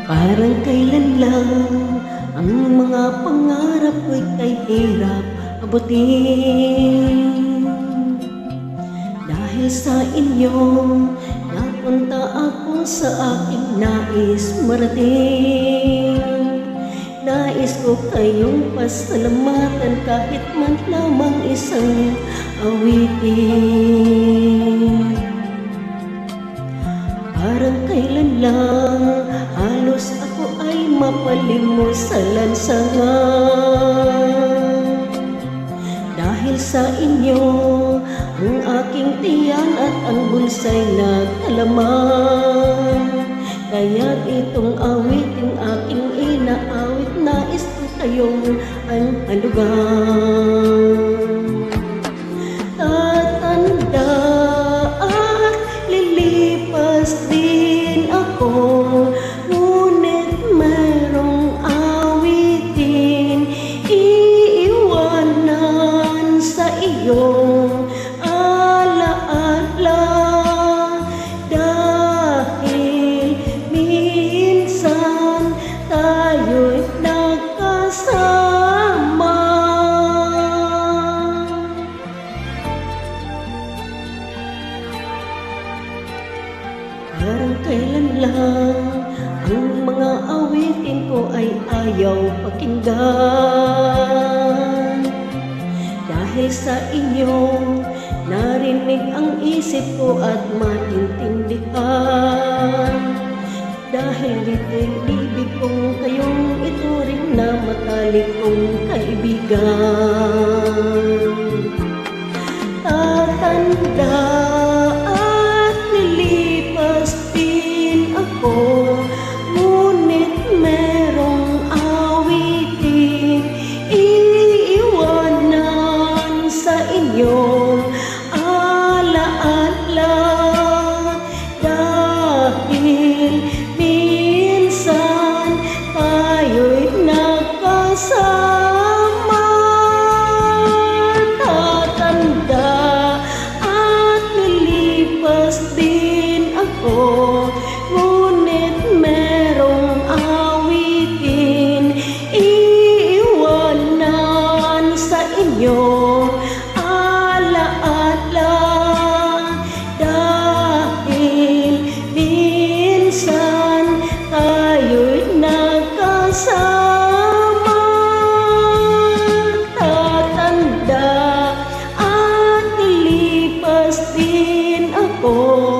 Parang kailan lang ang mga pangarap ko'y kay hirap abutin. Dahil sa inyo, napunta ako sa aking nais marating. Nais ko kayong pasalamatan kahit man lamang isang awitin. Parang kailan lang halos ako ay mapalimos sa lansangan. Dahil sa inyo, ang aking tiyan at ang bulsa'y nagkalaman. Kaya't itong awiting aking inaawit, nais ko kayong anhalugan. Tatanda at lilipas din ako, ngunit mayroong awitin iiwanan sa iyong alaala. Dahil minsan tayo'y nagkasama. Parang kailan lang ang mga awitin ko ay ayaw pakinggan. Dahil sa inyo, narinig ang isip ko at maintindihan. Dahil ibig kong kayong ituring na matalik kong kaibigan. Tatanda at lilipas din ako, ngunit merong awitin iiwanan sa inyong alaala. Dahil minsan tayo'y nagkasama. Tatanda at lilipas din ako, ngunit merong awitin iiwanan sa inyong alaala. Dahil minsan tayo'y nagkasama. Tatanda at lilipas din ako,